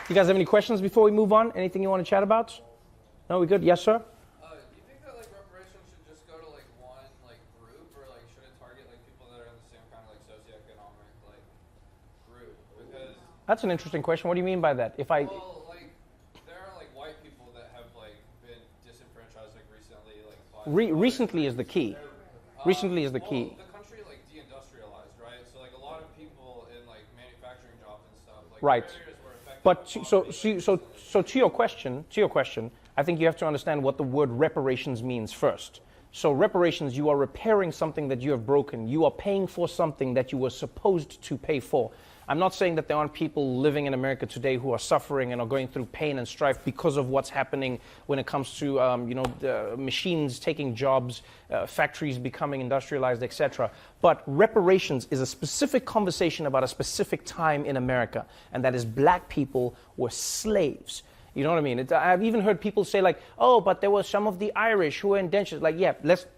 You guys have any questions before we move on? Anything you want to chat about? No, we good? Yes, sir? Do you think that like reparations should just go to like one like group, or like should it target like people that are in the same kind of like socioeconomic like group? Because That's an interesting question. What do you mean by that? well, like there are like white people that have like been disenfranchised like recently, like Recently is the key. Recently is the key. The country like deindustrialized, right? So like a lot of people in like manufacturing jobs and stuff, like Right. areas were affected. But by so to your question, I think you have to understand what the word reparations means first. So reparations, you are repairing something that you have broken. You are paying for something that you were supposed to pay for. I'm not saying that there aren't people living in America today who are suffering and are going through pain and strife because of what's happening when it comes to the machines taking jobs, factories becoming industrialized, etc. But reparations is a specific conversation about a specific time in America, and that is black people were slaves. You know what I mean? I've even heard people say like, oh, but there were some of the Irish who were indentured. Like, yeah,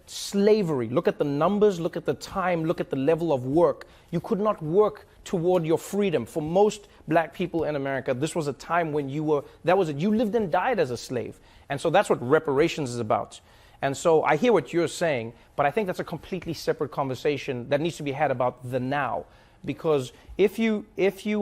slavery. Look at the numbers, look at the time, look at the level of work. You could not work toward your freedom. For most black people in America, this was a time when you lived and died as a slave. And so that's what reparations is about. And so I hear what you're saying, but I think that's a completely separate conversation that needs to be had about the now. Because if you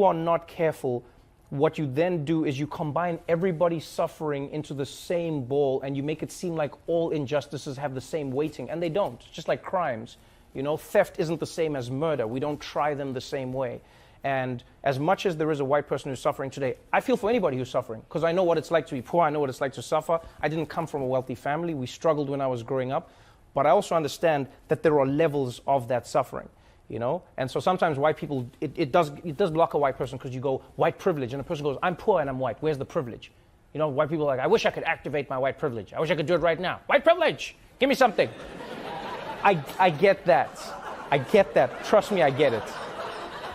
are not careful, what you then do is you combine everybody's suffering into the same bowl, and you make it seem like all injustices have the same weighting, and they don't. It's just like crimes. You know, theft isn't the same as murder. We don't try them the same way. And as much as there is a white person who's suffering today, I feel for anybody who's suffering, because I know what it's like to be poor. I know what it's like to suffer. I didn't come from a wealthy family. We struggled when I was growing up. But I also understand that there are levels of that suffering. You know, and so sometimes white people, it does block a white person, because you go white privilege, and a person goes, I'm poor and I'm white. Where's the privilege? You know, white people are like, I wish I could activate my white privilege. I wish I could do it right now. White privilege, give me something. I get that. I get that. Trust me, I get it.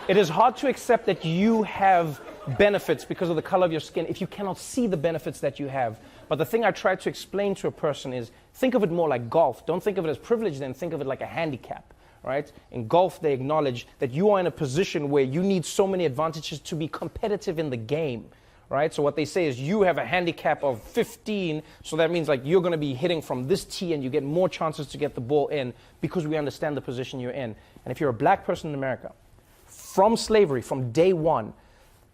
It is hard to accept that you have benefits because of the color of your skin if you cannot see the benefits that you have. But the thing I try to explain to a person is, think of it more like golf. Don't think of it as privilege, then think of it like a handicap. Right? In golf, they acknowledge that you are in a position where you need so many advantages to be competitive in the game. Right? So what they say is you have a handicap of 15, so that means like you're going to be hitting from this tee and you get more chances to get the ball in, because we understand the position you're in. And if you're a black person in America, from slavery, from day one,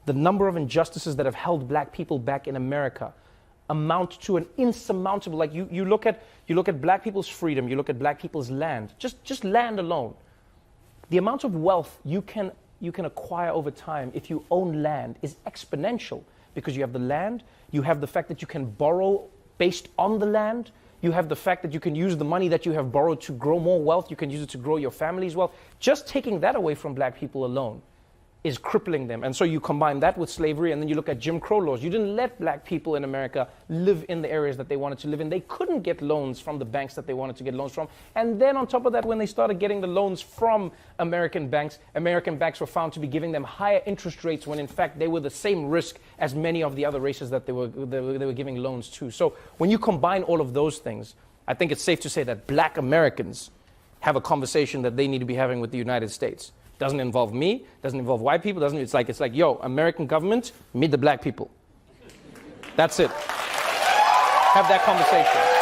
the number of injustices that have held black people back in America amount to an insurmountable, like you look at black people's freedom, you look at black people's land, just land alone. The amount of wealth you can acquire over time if you own land is exponential, because you have the land, you have the fact that you can borrow based on the land, you have the fact that you can use the money that you have borrowed to grow more wealth, you can use it to grow your family's wealth. Just taking that away from black people alone is crippling them. And so you combine that with slavery, and then you look at Jim Crow laws. You didn't let black people in America live in the areas that they wanted to live in. They couldn't get loans from the banks that they wanted to get loans from. And then on top of that, when they started getting the loans from American banks were found to be giving them higher interest rates, when in fact they were the same risk as many of the other races that they were giving loans to. So when you combine all of those things, I think it's safe to say that black Americans have a conversation that they need to be having with the United States. Doesn't involve me, doesn't involve white people, it's like, yo, American government, meet the black people. That's it. Have that conversation.